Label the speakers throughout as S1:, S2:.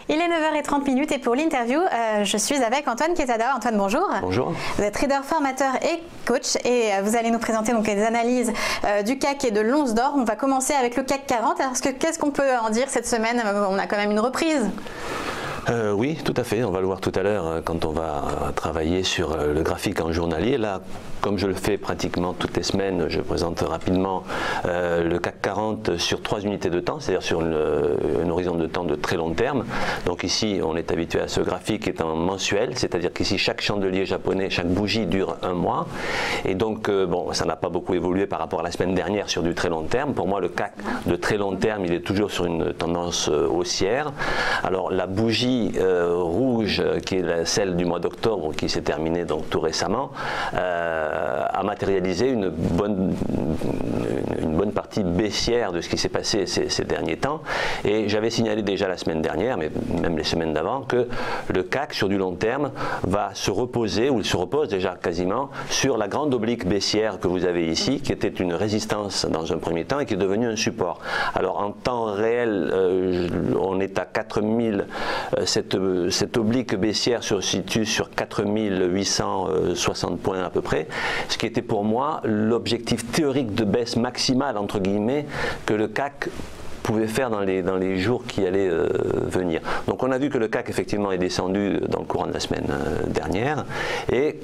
S1: Il est 9h30 et pour l'interview, je suis avec Antoine Quezada. Antoine, bonjour.
S2: Bonjour.
S1: Vous êtes trader formateur et coach et vous allez nous présenter donc les analyses du CAC et de l'once d'or. On va commencer avec le CAC 40. Alors, qu'est-ce qu'on peut en dire cette semaine? On a quand même une reprise.
S2: Oui, tout à fait. On va le voir tout à l'heure quand on va travailler sur le graphique en journalier. Là, comme je le fais pratiquement toutes les semaines, je présente rapidement le CAC 40 sur 3 unités de temps, c'est-à-dire sur un horizon de temps de très long terme. Donc ici, on est habitué à ce graphique étant mensuel, c'est-à-dire qu'ici, chaque chandelier japonais, chaque bougie dure un mois. Et donc, bon, ça n'a pas beaucoup évolué par rapport à la semaine dernière sur du très long terme. Pour moi, le CAC de très long terme, il est toujours sur une tendance haussière. Alors, la bougie rouge, qui est celle du mois d'octobre, qui s'est terminée donc tout récemment, a matérialisé une bonne partie baissière de ce qui s'est passé ces derniers temps. Et j'avais signalé déjà la semaine dernière, mais même les semaines d'avant, que le CAC sur du long terme va se reposer, ou il se repose déjà quasiment, sur la grande oblique baissière que vous avez ici, qui était une résistance dans un premier temps et qui est devenue un support. Alors en temps réel, on est à 4000. Cette oblique baissière se situe sur 4860 points à peu près, ce qui était pour moi l'objectif théorique de baisse maximale entre guillemets que le CAC pouvait faire dans les jours qui allaient venir. Donc on a vu que le CAC effectivement est descendu dans le courant de la semaine dernière et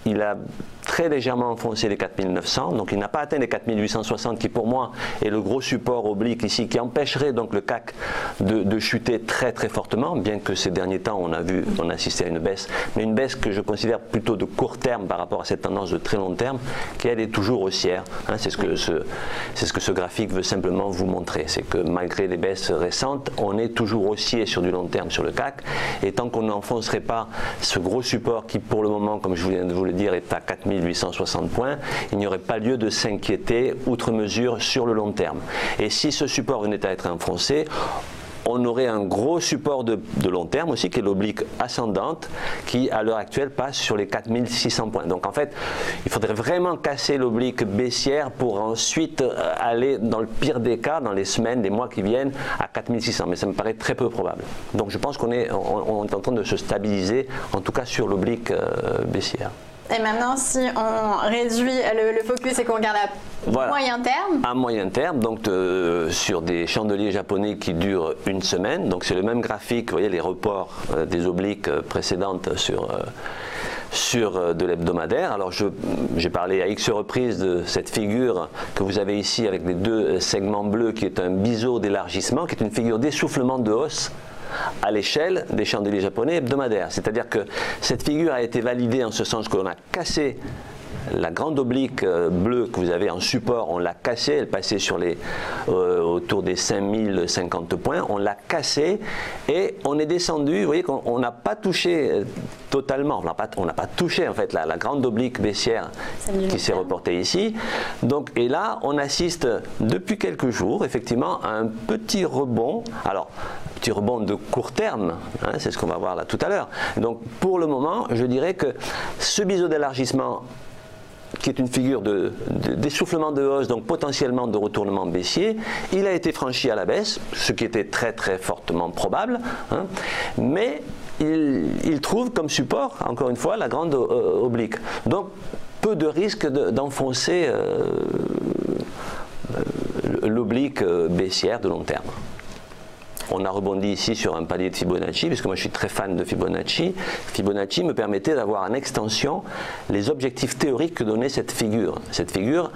S2: il a très légèrement enfoncé les 4900, donc il n'a pas atteint les 4860 qui pour moi est le gros support oblique ici qui empêcherait donc le CAC de chuter très très fortement, bien que ces derniers temps on a assisté à une baisse, mais une baisse que je considère plutôt de court terme par rapport à cette tendance de très long terme qui elle est toujours haussière. Hein, c'est ce que ce graphique veut simplement vous montrer, c'est que malgré les baisses récentes, on est toujours haussier sur du long terme sur le CAC, et tant qu'on n'enfoncerait pas ce gros support qui pour le moment, comme je viens de vous le dire, est à 4860 points, il n'y aurait pas lieu de s'inquiéter outre mesure sur le long terme. Et si ce support venait à être enfoncé, on aurait un gros support de long terme aussi, qui est l'oblique ascendante, qui à l'heure actuelle passe sur les 4600 points. Donc en fait, il faudrait vraiment casser l'oblique baissière pour ensuite aller, dans le pire des cas, dans les semaines, les mois qui viennent, à 4600. Mais ça me paraît très peu probable. Donc je pense qu'on est en train de se stabiliser, en tout cas sur l'oblique baissière.
S1: Et maintenant, si on réduit le focus et qu'on regarde à moyen terme.
S2: À moyen terme, donc sur des chandeliers japonais qui durent une semaine. Donc c'est le même graphique, vous voyez les reports des obliques précédentes sur de l'hebdomadaire. Alors j'ai parlé à X reprises de cette figure que vous avez ici avec les deux segments bleus qui est un biseau d'élargissement, qui est une figure d'essoufflement de hausse à l'échelle des chandeliers japonais hebdomadaires. C'est-à-dire que cette figure a été validée en ce sens que l'on a cassé la grande oblique bleue que vous avez en support, on l'a cassée, elle passait sur autour des 5050 points, on l'a cassée et on est descendu, vous voyez qu'on n'a pas touché totalement, on n'a pas touché en fait la grande oblique baissière qui s'est reportée ici. Donc, et là, on assiste depuis quelques jours effectivement à un petit rebond, alors petit rebond de court terme, hein, c'est ce qu'on va voir là tout à l'heure. Donc pour le moment, je dirais que ce biseau d'élargissement qui est une figure d'essoufflement de hausse, donc potentiellement de retournement baissier, il a été franchi à la baisse, ce qui était très très fortement probable, hein, mais il trouve comme support, encore une fois, la grande oblique. Donc peu de risque d'enfoncer l'oblique baissière de long terme. On a rebondi ici sur un palier de Fibonacci, puisque moi je suis très fan de Fibonacci. Fibonacci me permettait d'avoir en extension les objectifs théoriques que donnait cette figure. Cette figure,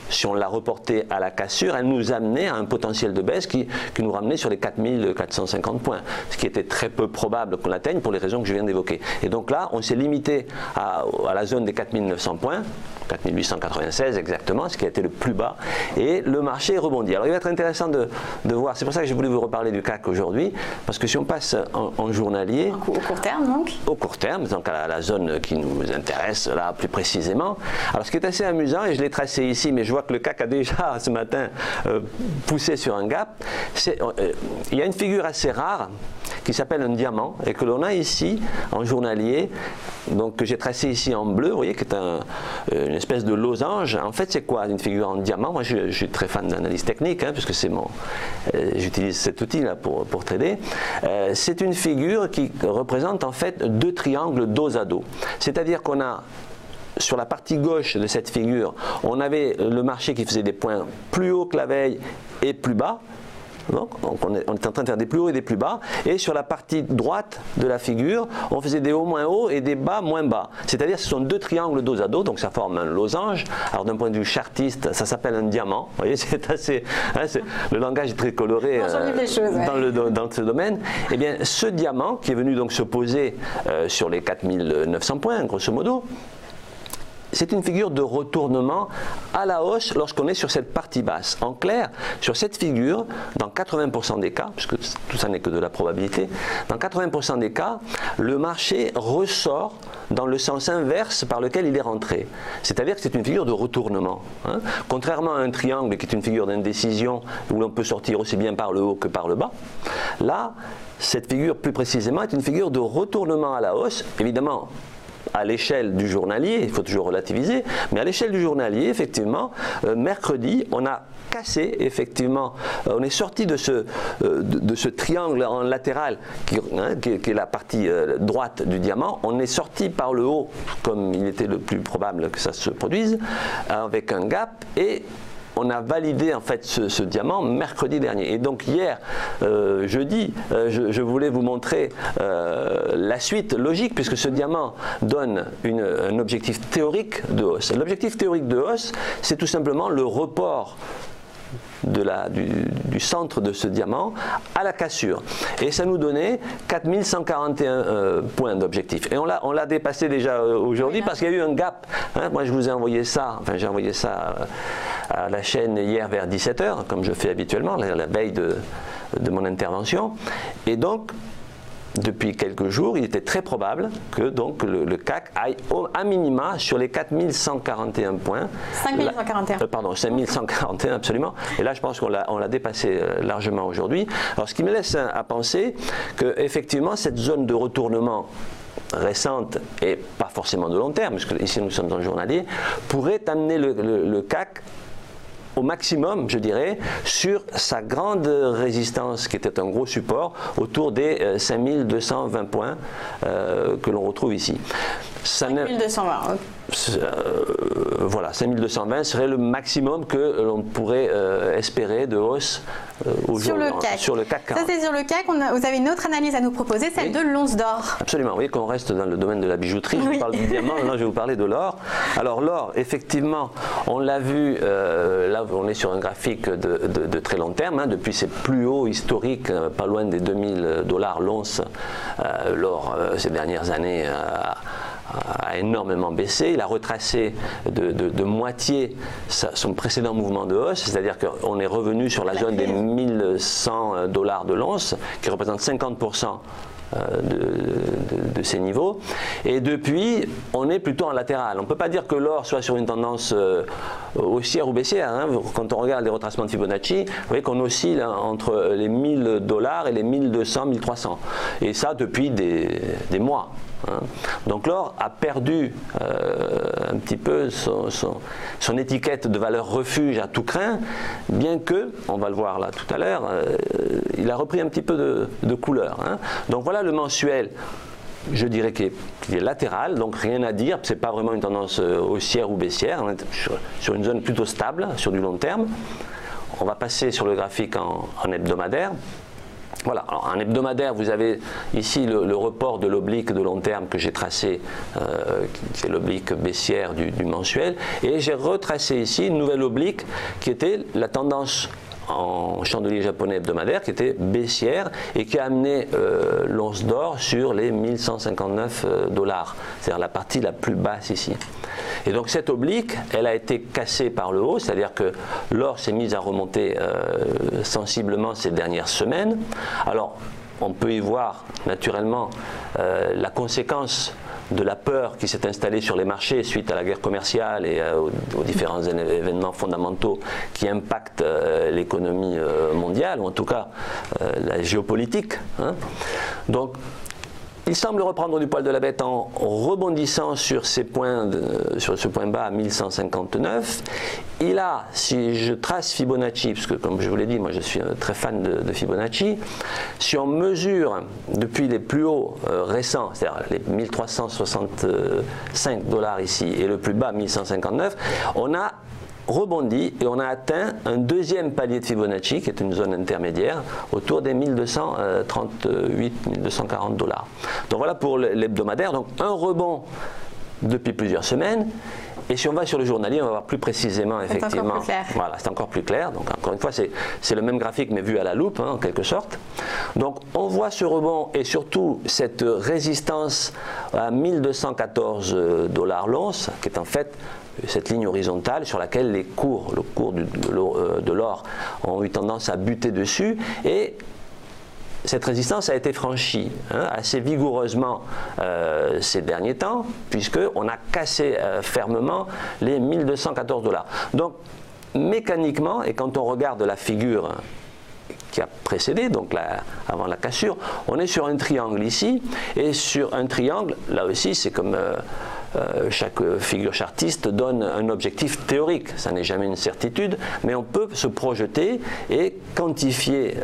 S2: si on l'a reportée à la cassure, elle nous amenait à un potentiel de baisse qui nous ramenait sur les 4450 points, ce qui était très peu probable qu'on l'atteigne pour les raisons que je viens d'évoquer. Et donc là, on s'est limité à la zone des 4900 points, 4896 exactement, ce qui a été le plus bas, et le marché rebondit. Alors il va être intéressant de voir, c'est pour ça que j'ai voulu vous reparler du CAC aujourd'hui, parce que si on passe en journalier...
S1: Au court terme donc.
S2: Au court terme, donc à la zone qui nous intéresse là plus précisément. Alors ce qui est assez amusant, et je l'ai tracé ici, mais je vois que le CAC a déjà ce matin poussé sur un gap, il y a une figure assez rare qui s'appelle un diamant et que l'on a ici en journalier, donc que j'ai tracé ici en bleu, vous voyez, qui est une espèce de losange. En fait, c'est quoi une figure en diamant? Moi, je suis très fan d'analyse technique, puisque c'est j'utilise cet outil-là pour trader. C'est une figure qui représente en fait deux triangles dos à dos. C'est-à-dire qu'on a sur la partie gauche de cette figure, on avait le marché qui faisait des points plus hauts que la veille et plus bas. Donc on est en train de faire des plus hauts et des plus bas, et sur la partie droite de la figure, on faisait des hauts moins hauts et des bas moins bas. C'est-à-dire que ce sont deux triangles dos à dos, donc ça forme un losange. Alors d'un point de vue chartiste, ça s'appelle un diamant. Vous voyez, c'est assez, le langage est très coloré dans ce domaine. Eh bien, ce diamant qui est venu donc se poser sur les 4900 points, grosso modo, c'est une figure de retournement à la hausse lorsqu'on est sur cette partie basse. En clair, sur cette figure, dans 80% des cas, puisque tout ça n'est que de la probabilité, dans 80% des cas, le marché ressort dans le sens inverse par lequel il est rentré. C'est-à-dire que c'est une figure de retournement. Contrairement à un triangle qui est une figure d'indécision où l'on peut sortir aussi bien par le haut que par le bas, là, cette figure plus précisément est une figure de retournement à la hausse, évidemment. À l'échelle du journalier, il faut toujours relativiser, mais à l'échelle du journalier, effectivement, mercredi, on a cassé, effectivement, on est sorti de ce triangle en latéral qui est la partie droite du diamant, on est sorti par le haut, comme il était le plus probable que ça se produise, avec un gap, et on a validé en fait ce diamant mercredi dernier. Et donc hier, jeudi, je voulais vous montrer la suite logique, puisque ce diamant donne un objectif théorique de hausse. L'objectif théorique de hausse, c'est tout simplement le report du centre de ce diamant à la cassure. Et ça nous donnait 4141 points d'objectif. Et on l'a dépassé déjà aujourd'hui parce qu'il y a eu un gap. Moi, je vous ai envoyé ça, enfin j'ai envoyé ça à la chaîne hier vers 17 h, comme je fais habituellement, la veille de mon intervention. Et donc, depuis quelques jours, il était très probable que donc, le CAC aille à minima sur les 4141 points.
S1: 5141.
S2: Pardon, 5141 absolument. Et là, je pense qu'on l'a dépassé largement aujourd'hui. Alors, ce qui me laisse à penser qu'effectivement, cette zone de retournement récente et pas forcément de long terme, puisque ici nous sommes dans le journalier, pourrait amener le CAC au maximum, je dirais, sur sa grande résistance qui était un gros support autour des 5220 points que l'on retrouve ici.
S1: 5220.
S2: Voilà, 5220 serait le maximum que l'on pourrait espérer de hausse
S1: sur le CAC 40. Ça c'est sur le CAC, vous avez une autre analyse à nous proposer, celle de l'once d'or.
S2: Absolument, vous voyez qu'on reste dans le domaine de la bijouterie, je vous parle du diamant, maintenant je vais vous parler de l'or. Alors l'or, effectivement, on l'a vu, là on est sur un graphique de très long terme, depuis ses plus hauts historiques, pas loin des $2000 l'once, l'or ces dernières années a énormément baissé, il a retracé de moitié son précédent mouvement de hausse, c'est-à-dire qu'on est revenu sur la zone des $1100 de l'once, qui représente 50% de ces niveaux, et depuis on est plutôt en latéral. On ne peut pas dire que l'or soit sur une tendance haussière ou baissière, quand on regarde les retracements de Fibonacci, vous voyez qu'on oscille entre les $1000 et les 1200, 1300, et ça depuis des mois. Donc l'or a perdu un petit peu son étiquette de valeur refuge à tout crin, bien que, on va le voir là tout à l'heure, il a repris un petit peu de couleur. Donc voilà le mensuel, je dirais qu'il est latéral, donc rien à dire, ce n'est pas vraiment une tendance haussière ou baissière, on est sur une zone plutôt stable, sur du long terme. On va passer sur le graphique en hebdomadaire. Voilà, alors en hebdomadaire, vous avez ici le report de l'oblique de long terme que j'ai tracé, qui est l'oblique baissière du mensuel, et j'ai retracé ici une nouvelle oblique qui était la tendance en chandelier japonais hebdomadaire qui était baissière et qui a amené l'once d'or sur les $1159, c'est-à-dire la partie la plus basse ici. Et donc cette oblique, elle a été cassée par le haut, c'est-à-dire que l'or s'est mis à remonter sensiblement ces dernières semaines. Alors on peut y voir naturellement la conséquence de la peur qui s'est installée sur les marchés suite à la guerre commerciale et aux différents événements fondamentaux qui impactent l'économie mondiale, ou en tout cas la géopolitique. Hein. Donc, il semble reprendre du poil de la bête en rebondissant sur ce point bas à 1159. Il a, si je trace Fibonacci, parce que comme je vous l'ai dit, moi je suis très fan de Fibonacci, si on mesure depuis les plus hauts récents, c'est-à-dire les 1365 $ ici et le plus bas 1159, on a rebondi et on a atteint un deuxième palier de Fibonacci qui est une zone intermédiaire autour des 1238-1240 $. Donc voilà pour l'hebdomadaire, donc un rebond depuis plusieurs semaines. Et si on va sur le journalier, on va voir plus précisément, effectivement. Voilà, c'est encore plus clair. Donc encore une fois, c'est le même graphique mais vu à la loupe, hein, en quelque sorte. Donc on voit ce rebond et surtout cette résistance à 1214 $ l'once, qui est en fait cette ligne horizontale sur laquelle le cours de l'or ont eu tendance à buter dessus, et cette résistance a été franchie assez vigoureusement ces derniers temps, puisqu'on a cassé fermement les 1214 $. Donc mécaniquement, et quand on regarde la figure qui a précédé, donc avant la cassure, on est sur un triangle ici, et sur un triangle, là aussi c'est comme chaque figure chartiste donne un objectif théorique, ça n'est jamais une certitude, mais on peut se projeter et quantifier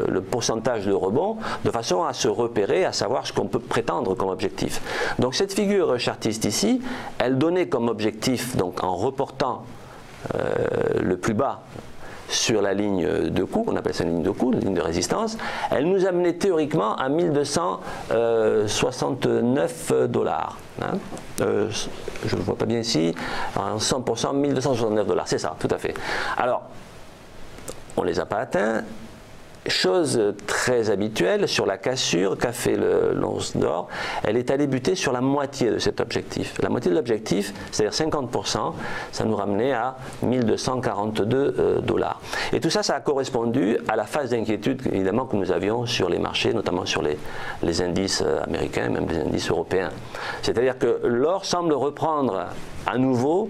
S2: le pourcentage de rebond de façon à se repérer, à savoir ce qu'on peut prétendre comme objectif. Donc cette figure chartiste ici, elle donnait comme objectif, donc en reportant le plus bas sur la ligne de coût, on appelle ça une ligne de coût, une ligne de résistance, elle nous amenait théoriquement à 1269 $. Hein. Je ne vois pas bien ici, en 100%, 1269 $, c'est ça, tout à fait. Alors, on ne les a pas atteints. Chose très habituelle, sur la cassure qu'a fait l'once d'or, elle est allée buter sur la moitié de cet objectif. La moitié de l'objectif, c'est-à-dire 50%, ça nous ramenait à 1242 $. Et tout ça, ça a correspondu à la phase d'inquiétude, évidemment, que nous avions sur les marchés, notamment sur les indices américains, même les indices européens. C'est-à-dire que l'or semble reprendre à nouveau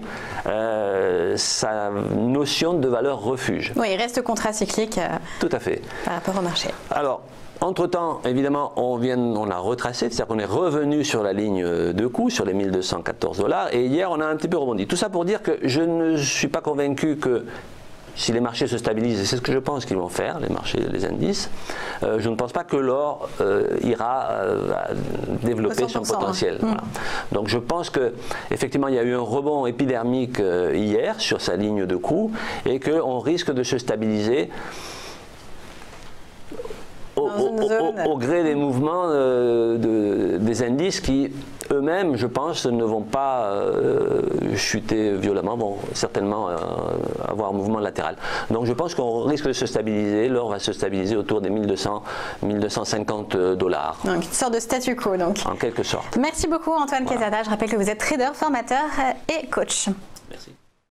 S2: sa notion de valeur refuge.
S1: Oui, il reste contracyclique.
S2: Tout à fait.
S1: Par rapport au marché.
S2: Alors, entre-temps, évidemment, on a retracé, c'est-à-dire qu'on est revenu sur la ligne de coût, sur les 1214 $, et hier on a un petit peu rebondi. Tout ça pour dire que je ne suis pas convaincu que si les marchés se stabilisent, et c'est ce que je pense qu'ils vont faire, les marchés, les indices, je ne pense pas que l'or ira développer son potentiel. Voilà. Donc je pense qu'effectivement il y a eu un rebond épidermique hier sur sa ligne de coût, et qu'on risque de se stabiliser au gré des mouvements des indices qui eux-mêmes, je pense, ne vont pas chuter violemment, vont certainement avoir un mouvement latéral. Donc je pense qu'on risque de se stabiliser, l'or va se stabiliser autour des 1200, 1250 $. Donc
S1: une sorte de statu quo donc.
S2: En quelque sorte.
S1: Merci beaucoup Antoine Quezada, je rappelle que vous êtes trader, formateur et coach.